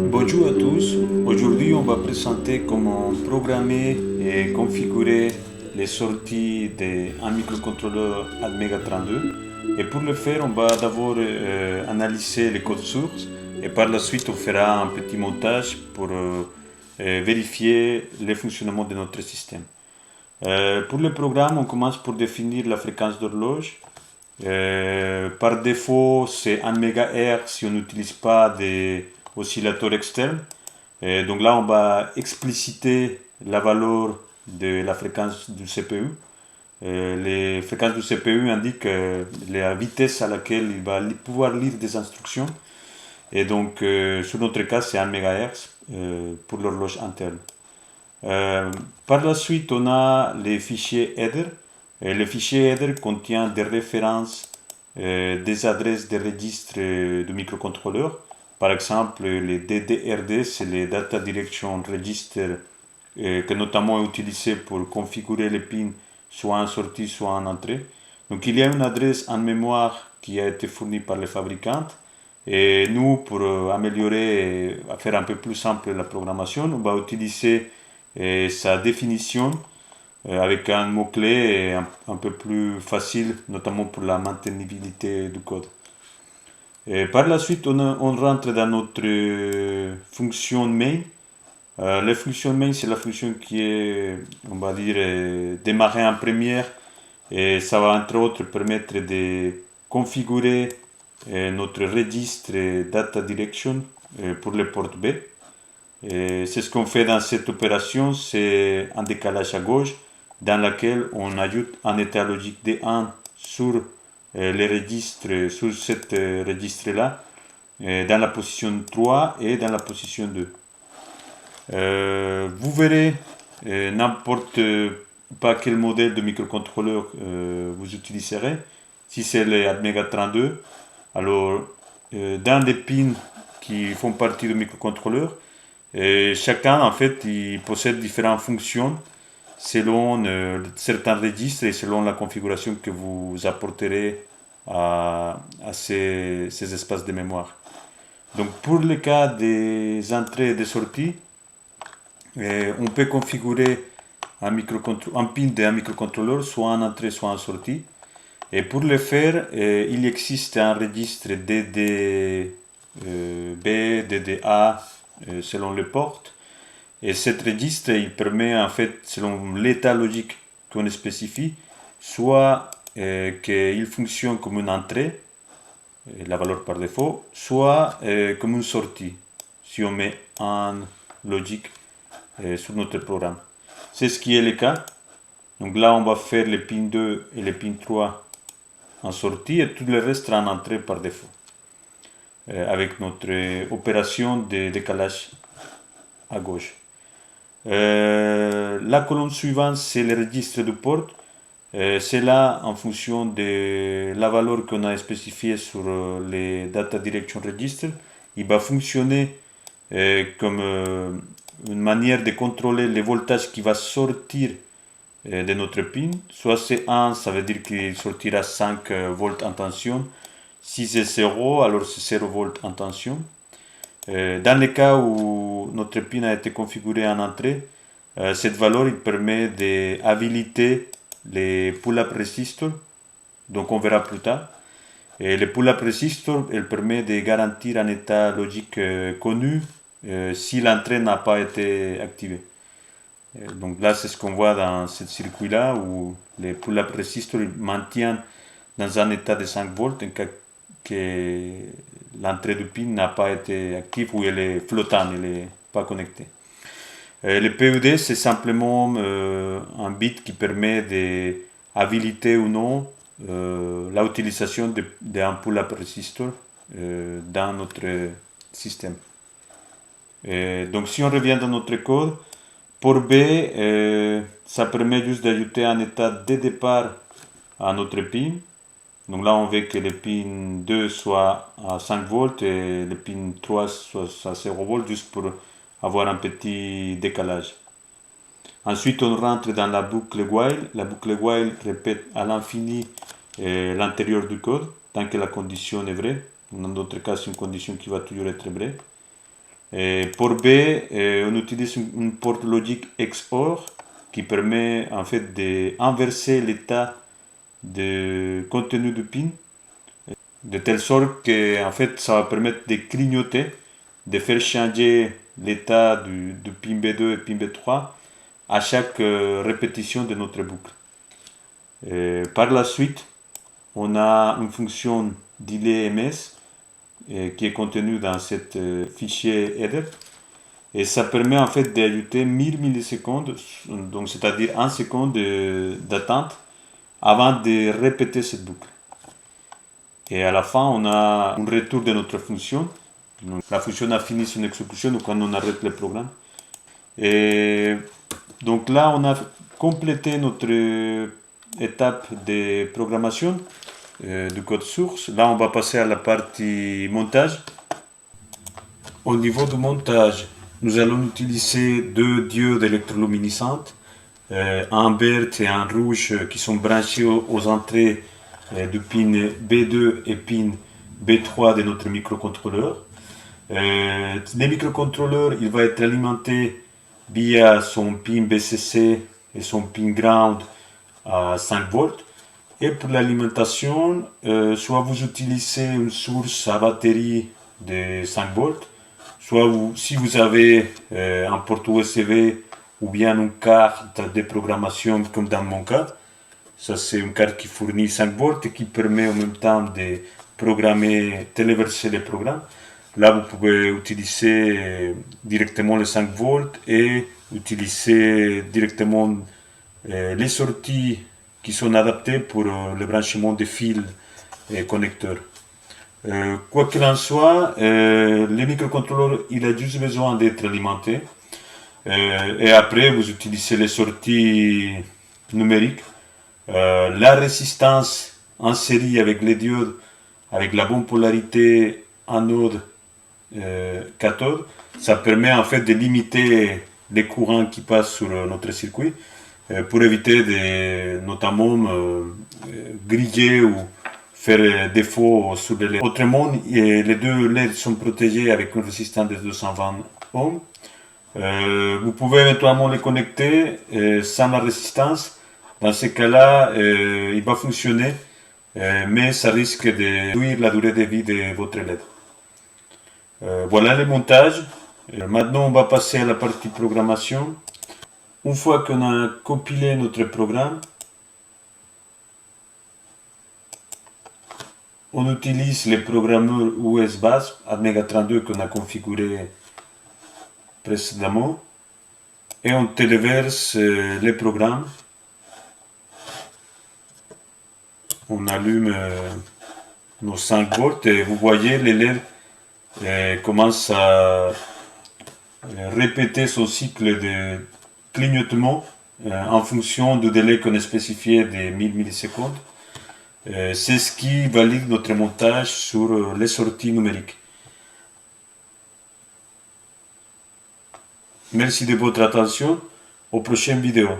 Bonjour à tous. Aujourd'hui, on va présenter comment programmer et configurer les sorties d'un microcontrôleur Atmega 32. Et pour le faire, on va d'abord analyser les codes sources et par la suite, on fera un petit montage pour vérifier le fonctionnement de notre système. Pour le programme, on commence pour définir la fréquence d'horloge. Par défaut, c'est 1 MHz si on n'utilise pas des oscillateurs externes. Donc là, on va expliciter la valeur de la fréquence du CPU. Les fréquences du CPU indiquent la vitesse à laquelle il va pouvoir lire des instructions. Et donc, sur notre cas, c'est 1 MHz pour l'horloge interne. Par la suite, on a les fichiers header. Le fichier header contient des références, des adresses des registres de microcontrôleurs. Par exemple, les DDRD, c'est les Data Direction Register, que notamment est utilisé pour configurer les pins soit en sortie, soit en entrée. Donc il y a une adresse en mémoire qui a été fournie par les fabricants. Et nous, pour améliorer et faire un peu plus simple la programmation, on va utiliser sa définition avec un mot-clé un peu plus facile, notamment pour la maintenabilité du code. Et par la suite, on rentre dans notre fonction main. La fonction main, c'est la fonction qui est, on va dire, démarrée en première. Et ça va entre autres permettre de configurer notre registre Data Direction pour le port B. C'est ce qu'on fait dans cette opération, c'est un décalage à gauche dans lequel on ajoute un état logique D1 sur les registres, sur cet registre-là, dans la position 3 et dans la position 2. Vous verrez n'importe pas quel modèle de microcontrôleur vous utiliserez. Si c'est le Atmega 32, alors dans les pins qui font partie du microcontrôleur, chacun en fait il possède différentes fonctions selon certains registres et selon la configuration que vous apporterez à ces espaces de mémoire. Donc pour le cas des entrées et des sorties, on peut configurer un pin d'un microcontrôleur soit en entrée soit en sortie. Et pour le faire, il existe un registre DDB, DDA selon les portes. Et cet registre, il permet en fait, selon l'état logique qu'on spécifie, soit qu'il fonctionne comme une entrée, la valeur par défaut, soit comme une sortie, si on met un logique sur notre programme. C'est ce qui est le cas. Donc là, on va faire les pins 2 et les pins 3 en sortie et tout le reste en entrée par défaut, avec notre opération de décalage à gauche. La colonne suivante, c'est le registre du port. C'est là en fonction de la valeur qu'on a spécifiée sur les Data Direction Register. Il va fonctionner comme une manière de contrôler le voltage qui va sortir de notre pin. Soit c'est 1, ça veut dire qu'il sortira 5 volts en tension. Si c'est 0, alors c'est 0 volts en tension. Dans le cas où notre pin a été configuré en entrée, cette valeur il permet d'habiliter les pull-up resistors, donc on verra plus tard. Et le pull-up resistor, elle permet de garantir un état logique connu si l'entrée n'a pas été activée. Donc là, c'est ce qu'on voit dans ce circuit-là où les pull-up resistors maintiennent dans un état de 5 volts en cas que l'entrée du pin n'a pas été active ou elle est flottante, elle n'est pas connectée. Le PUD, c'est simplement un bit qui permet d'habiliter ou non l'utilisation d'un pull-up resistor dans notre système. Donc si on revient dans notre code, pour B, ça permet juste d'ajouter un état de départ à notre pin. Donc là, on veut que le pin 2 soit à 5 volts et le pin 3 soit à 0 volts, juste pour avoir un petit décalage. Ensuite, on rentre dans la boucle while. La boucle while répète à l'infini l'intérieur du code, tant que la condition est vraie. Dans d'autres cas, c'est une condition qui va toujours être vraie. Et pour B, on utilise une porte logique XOR qui permet en fait d'inverser l'état de contenu du pin de telle sorte que en fait ça va permettre de clignoter, de faire changer l'état du pin B2 et pin B3 à chaque répétition de notre boucle. Par la suite, on a une fonction delay ms qui est contenue dans cette fichier header et ça permet en fait d'ajouter 1000 millisecondes, donc c'est-à-dire 1 seconde d'attente avant de répéter cette boucle. Et à la fin, on a un retour de notre fonction. Donc, la fonction a fini son exécution quand on arrête le programme. Et donc là, on a complété notre étape de programmation du code source. Là, on va passer à la partie montage. Au niveau du montage, nous allons utiliser deux diodes électroluminescentes, un vert et un rouge qui sont branchés aux entrées du pin B2 et pin B3 de notre microcontrôleur. Le microcontrôleur il va être alimenté via son pin BCC et son pin ground à 5 volts. Et pour l'alimentation, soit vous utilisez une source à batterie de 5 volts, soit si vous avez un port USB ou bien une carte de programmation comme dans mon cas, ça c'est une carte qui fournit 5 volts et qui permet en même temps de programmer, téléverser les programmes. Là vous pouvez utiliser directement les 5 volts et utiliser directement les sorties qui sont adaptées pour le branchement des fils et connecteurs. Quoi qu'il en soit, le microcontrôleur il a juste besoin d'être alimenté et après vous utilisez les sorties numériques. La résistance en série avec les diodes, avec la bonne polarité anode cathode, ça permet en fait de limiter les courants qui passent sur notre circuit pour éviter de notamment griller ou faire défaut sur les LED. Autrement, les deux LED sont protégés avec une résistance de 220 ohms. Vous pouvez éventuellement les connecter sans la résistance. Dans ce cas-là, il va fonctionner, mais ça risque de réduire la durée de vie de votre LED. Voilà le montage. Maintenant, on va passer à la partie programmation. Une fois qu'on a compilé notre programme, on utilise le programmeur US-BAS Admega32 qu'on a configuré précédemment et on téléverse les programmes. On allume nos 5 volts et vous voyez les LED commencent à répéter son cycle de clignotement en fonction du délai qu'on a spécifié de 1000 millisecondes. C'est ce qui valide notre montage sur les sorties numériques. Merci de votre attention. Aux prochaines vidéos.